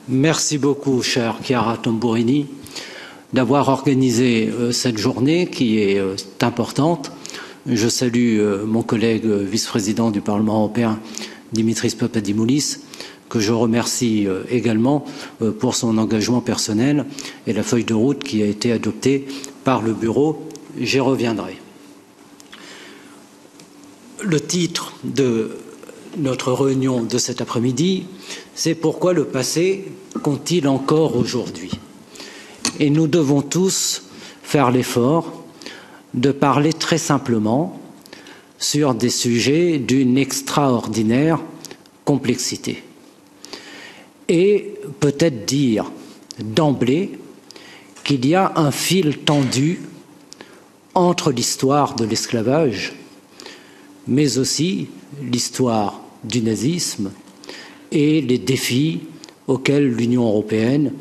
Merci beaucoup, chère Chiara Tamburini, d'avoir organisé cette journée qui est importante. Je salue mon collègue vice-président du Parlement européen, Dimitris Papadimoulis, que je remercie également pour son engagement personnel et la feuille de route qui a été adoptée par le Bureau. J'y reviendrai. Le titre de notre réunion de cet après-midi, c'est pourquoi le passé compte-t-il encore aujourd'hui? Et nous devons tous faire l'effort de parler très simplement sur des sujets d'une extraordinaire complexité. Et peut-être dire d'emblée qu'il y a un fil tendu entre l'histoire de l'esclavage, mais aussi l'histoire du nazisme et les défis auxquels l'Union européenne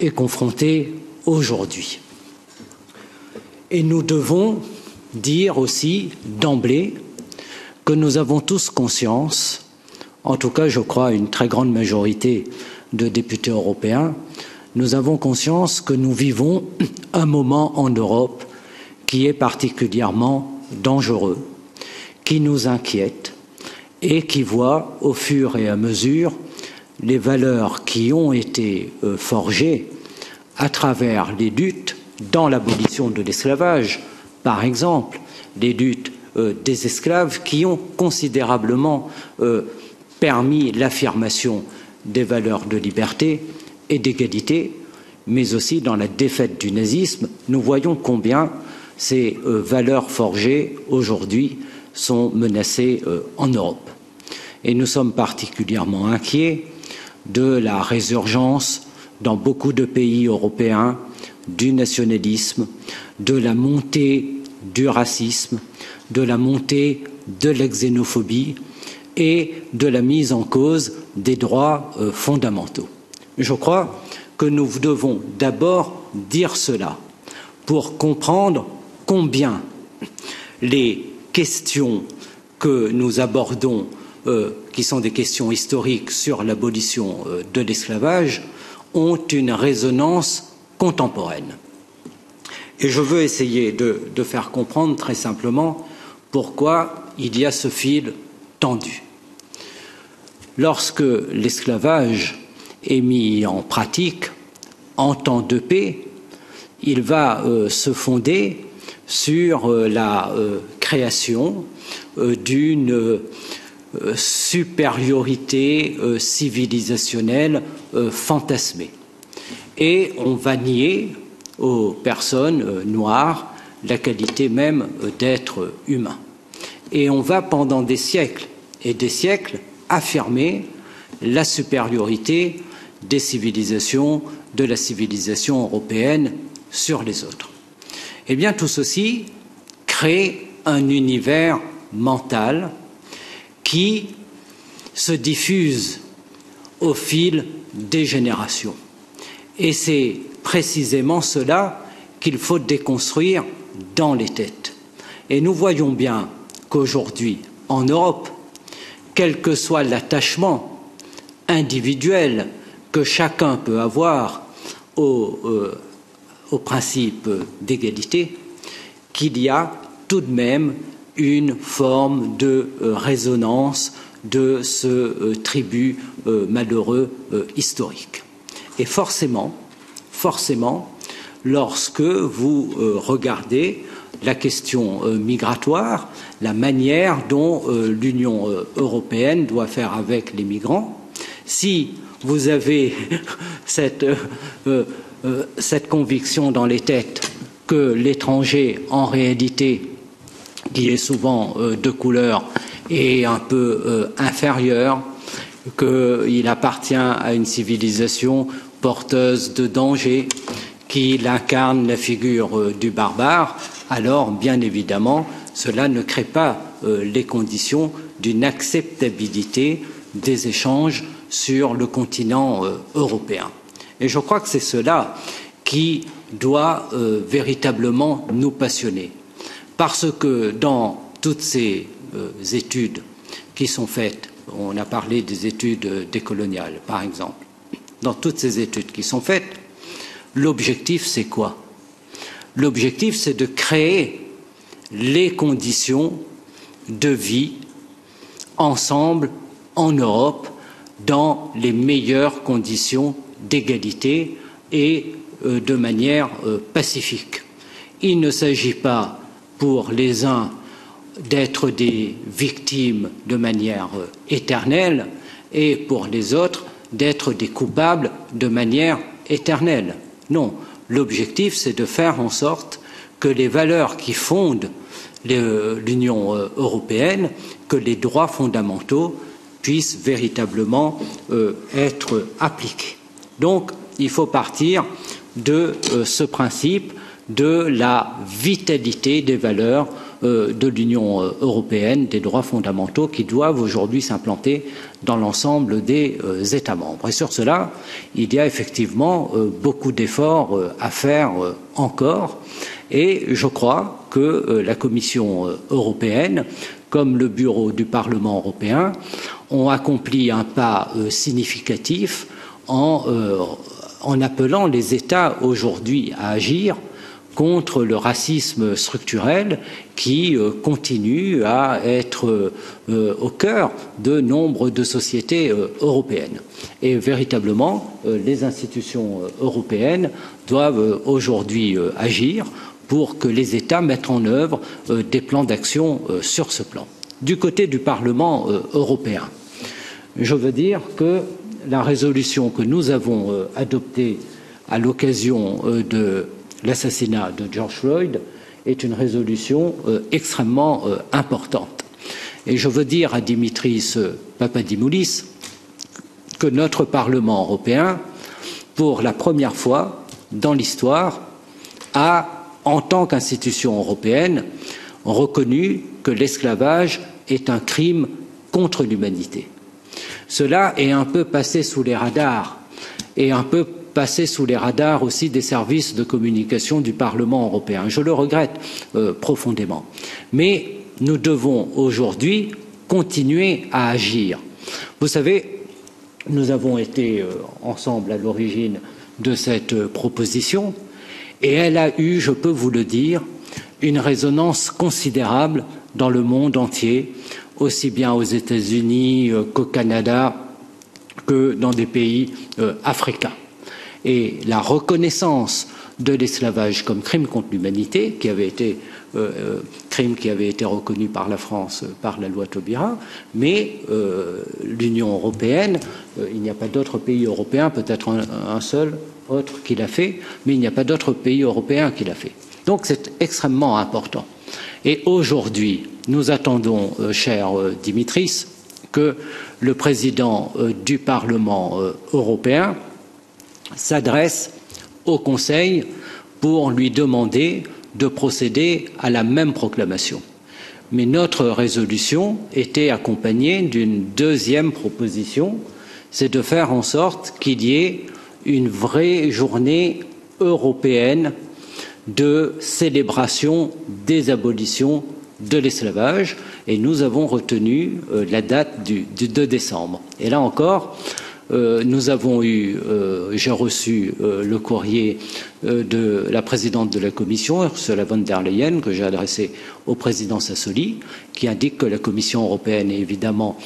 est confrontée aujourd'hui. Et nous devons dire aussi d'emblée que nous avons tous conscience, en tout cas je crois une très grande majorité de députés européens, nous avons conscience que nous vivons un moment en Europe qui est particulièrement dangereux, qui nous inquiète et qui voit au fur et à mesure les valeurs qui ont été forgées à travers les luttes dans l'abolition de l'esclavage, par exemple, les luttes des esclaves qui ont considérablement permis l'affirmation des valeurs de liberté et d'égalité, mais aussi dans la défaite du nazisme, nous voyons combien ces valeurs forgées aujourd'hui sont menacées en Europe. Et nous sommes particulièrement inquiets de la résurgence dans beaucoup de pays européens du nationalisme, de la montée du racisme, de la montée de la xénophobie et de la mise en cause des droits fondamentaux. Je crois que nous devons d'abord dire cela pour comprendre combien les questions que nous abordons, qui sont des questions historiques sur l'abolition de l'esclavage, ont une résonance contemporaine. Et je veux essayer de faire comprendre très simplement pourquoi il y a ce fil tendu. Lorsque l'esclavage est mis en pratique en temps de paix, il va se fonder sur la création d'une supériorité civilisationnelle fantasmée. Et on va nier aux personnes noires la qualité même d'être humain. Et on va pendant des siècles et des siècles affirmer la supériorité des civilisations, de la civilisation européenne sur les autres. Eh bien, tout ceci crée un univers mental qui se diffuse au fil des générations. Et c'est précisément cela qu'il faut déconstruire dans les têtes. Et nous voyons bien qu'aujourd'hui, en Europe, quel que soit l'attachement individuel que chacun peut avoir au principe d'égalité, qu'il y a tout de même une forme de résonance de ce tribut malheureux historique. Et forcément, lorsque vous regardez la question migratoire, la manière dont l'Union européenne doit faire avec les migrants, si vous avez cette conviction dans les têtes que l'étranger, en réalité, qui est souvent de couleur, est un peu inférieur, qu'il appartient à une civilisation porteuse de danger, qu'il incarne la figure du barbare, alors, bien évidemment, cela ne crée pas les conditions d'une acceptabilité des échanges sur le continent européen. Et je crois que c'est cela qui doit véritablement nous passionner. Parce que dans toutes ces études qui sont faites, on a parlé des études décoloniales, par exemple, dans toutes ces études qui sont faites, l'objectif c'est quoi? L'objectif c'est de créer les conditions de vie ensemble en Europe dans les meilleures conditions d'égalité et de manière pacifique. Il ne s'agit pas pour les uns d'être des victimes de manière éternelle et pour les autres d'être des coupables de manière éternelle. Non, l'objectif c'est de faire en sorte que les valeurs qui fondent l'Union européenne, que les droits fondamentaux puissent véritablement être appliqués. Donc, il faut partir de ce principe de la vitalité des valeurs de l'Union européenne, des droits fondamentaux qui doivent aujourd'hui s'implanter dans l'ensemble des États membres. Et sur cela, il y a effectivement beaucoup d'efforts à faire encore. Et je crois que la Commission européenne, comme le Bureau du Parlement européen, ont accompli un pas significatif en appelant les États aujourd'hui à agir contre le racisme structurel qui continue à être au cœur de nombre de sociétés européennes. Et véritablement, les institutions européennes doivent aujourd'hui agir pour que les États mettent en œuvre des plans d'action sur ce plan. Du côté du Parlement européen, je veux dire que la résolution que nous avons adoptée à l'occasion de l'assassinat de George Floyd est une résolution extrêmement importante. Et je veux dire à Dimitris Papadimoulis que notre Parlement européen, pour la première fois dans l'histoire, a, en tant qu'institution européenne, reconnu que l'esclavage est un crime contre l'humanité. Cela est un peu passé sous les radars et un peu passé sous les radars aussi des services de communication du Parlement européen. Je le regrette profondément. Mais nous devons aujourd'hui continuer à agir. Vous savez, nous avons été ensemble à l'origine de cette proposition et elle a eu, je peux vous le dire, une résonance considérable dans le monde entier, aussi bien aux États-Unis qu'au Canada, que dans des pays africains. Et la reconnaissance de l'esclavage comme crime contre l'humanité, qui avait été crime qui avait été reconnu par la France par la loi Taubira, mais l'Union européenne, il n'y a pas d'autre pays européen, peut-être un seul autre qui l'a fait, mais il n'y a pas d'autre pays européen qui l'a fait. Donc c'est extrêmement important. Et aujourd'hui, nous attendons, cher Dimitris, que le président du Parlement européen s'adresse au Conseil pour lui demander de procéder à la même proclamation. Mais notre résolution était accompagnée d'une deuxième proposition, c'est de faire en sorte qu'il y ait une vraie journée européenne de célébration des abolitions de l'esclavage, et nous avons retenu la date du 2 décembre. Et là encore, nous avons eu, j'ai reçu le courrier de la présidente de la Commission, Ursula von der Leyen, que j'ai adressé au président Sassoli, qui indique que la Commission européenne est évidemment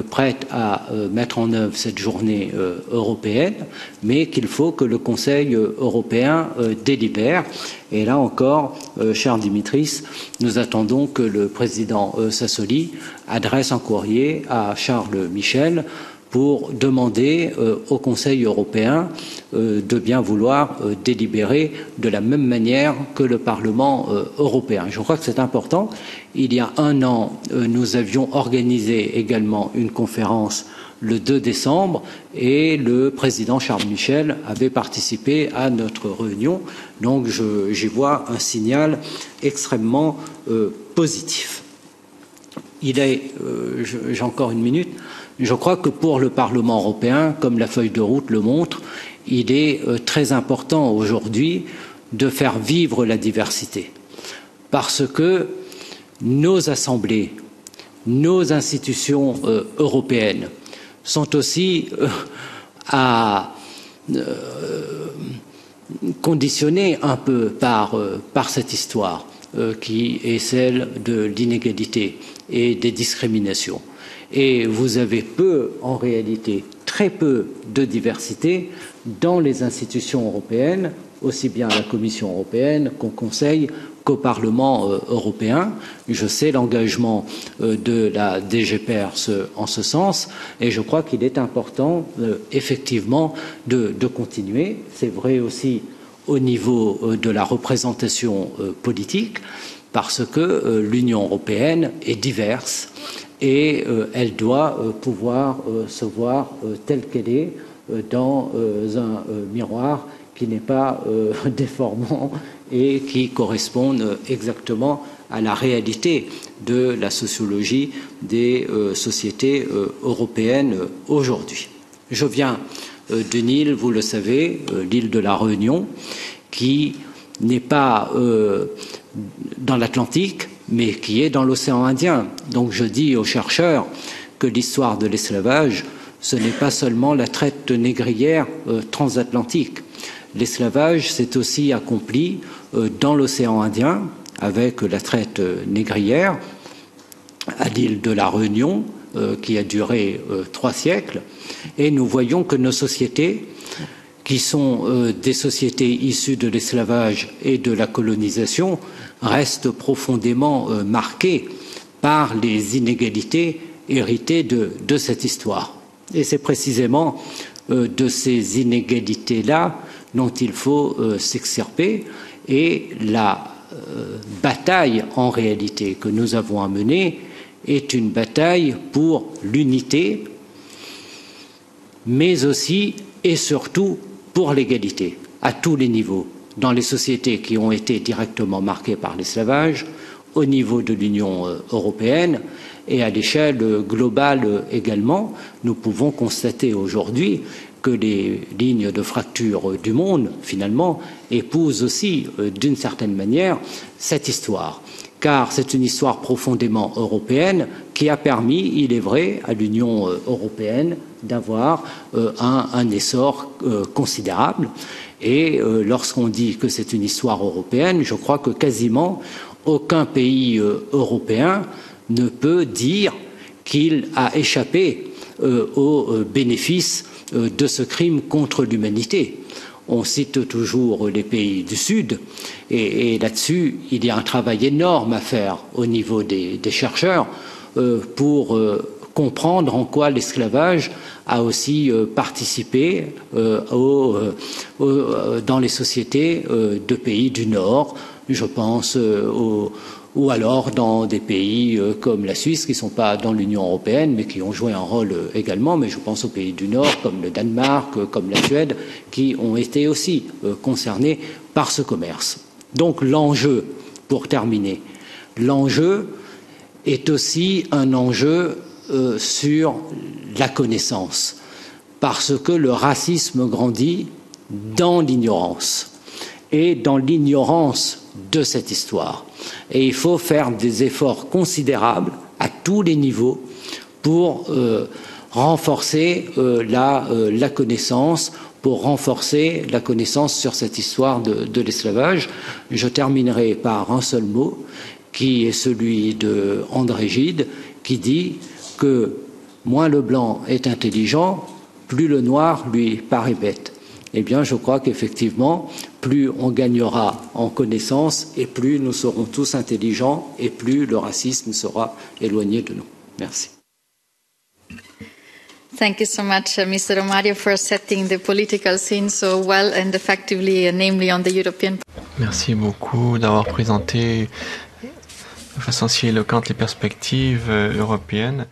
prête à mettre en œuvre cette journée européenne, mais qu'il faut que le Conseil européen délibère. Et là encore, cher Dimitris, nous attendons que le président Sassoli adresse un courrier à Charles Michel pour demander au Conseil européen de bien vouloir délibérer de la même manière que le Parlement européen. Je crois que c'est important. Il y a un an, nous avions organisé également une conférence le 2 décembre et le président Charles Michel avait participé à notre réunion. Donc j'y vois un signal extrêmement positif. J'ai encore une minute. Je crois que pour le Parlement européen, comme la feuille de route le montre, il est très important aujourd'hui de faire vivre la diversité. Parce que nos assemblées, nos institutions européennes sont aussi à conditionné un peu par cette histoire qui est celle de l'inégalité et des discriminations. Et vous avez peu, en réalité, très peu de diversité dans les institutions européennes, aussi bien à la Commission européenne qu'au Conseil qu'au Parlement européen. Je sais l'engagement de la DG Perse en ce sens et je crois qu'il est important effectivement de continuer. C'est vrai aussi au niveau de la représentation politique parce que l'Union européenne est diverse et elle doit pouvoir se voir telle qu'elle est dans un miroir qui n'est pas déformant et qui corresponde exactement à la réalité de la sociologie des sociétés européennes aujourd'hui. Je viens d'une île, vous le savez, l'île de la Réunion, qui n'est pas dans l'Atlantique, mais qui est dans l'océan Indien. Donc je dis aux chercheurs que l'histoire de l'esclavage, ce n'est pas seulement la traite négrière transatlantique. L'esclavage s'est aussi accompli dans l'océan Indien avec la traite négrière à l'île de la Réunion qui a duré 3 siècles et nous voyons que nos sociétés qui sont des sociétés issues de l'esclavage et de la colonisation restent profondément marquées par les inégalités héritées de cette histoire. Et c'est précisément de ces inégalités-là dont il faut s'extirper et la bataille en réalité que nous avons à mener est une bataille pour l'unité, mais aussi et surtout pour l'égalité à tous les niveaux, dans les sociétés qui ont été directement marquées par l'esclavage, au niveau de l'Union européenne et à l'échelle globale également. Nous pouvons constater aujourd'hui que les lignes de fracture du monde, finalement, épousent aussi, d'une certaine manière, cette histoire. Car c'est une histoire profondément européenne qui a permis, il est vrai, à l'Union européenne d'avoir un essor considérable. Et lorsqu'on dit que c'est une histoire européenne, je crois que quasiment aucun pays européen ne peut dire qu'il a échappé aux bénéfices de ce crime contre l'humanité. On cite toujours les pays du Sud et là-dessus, il y a un travail énorme à faire au niveau des chercheurs pour comprendre en quoi l'esclavage a aussi participé dans les sociétés de pays du Nord. Je pense ou alors dans des pays comme la Suisse, qui ne sont pas dans l'Union européenne, mais qui ont joué un rôle également, mais je pense aux pays du Nord, comme le Danemark, comme la Suède, qui ont été aussi concernés par ce commerce. Donc l'enjeu, pour terminer, l'enjeu est aussi un enjeu sur la connaissance, parce que le racisme grandit dans l'ignorance, et dans l'ignorance de cette histoire. Et il faut faire des efforts considérables à tous les niveaux pour renforcer la connaissance, pour renforcer la connaissance sur cette histoire de l'esclavage. Je terminerai par un seul mot, qui est celui de André Gide, qui dit que moins le blanc est intelligent, plus le noir lui paraît bête. Eh bien, je crois qu'effectivement, plus on gagnera en connaissance et plus nous serons tous intelligents et plus le racisme sera éloigné de nous. Merci. Thank you so much, Mr. Romario, for setting the political scene so well and effectively, namely on the European. Merci beaucoup d'avoir présenté de façon si éloquente les perspectives européennes.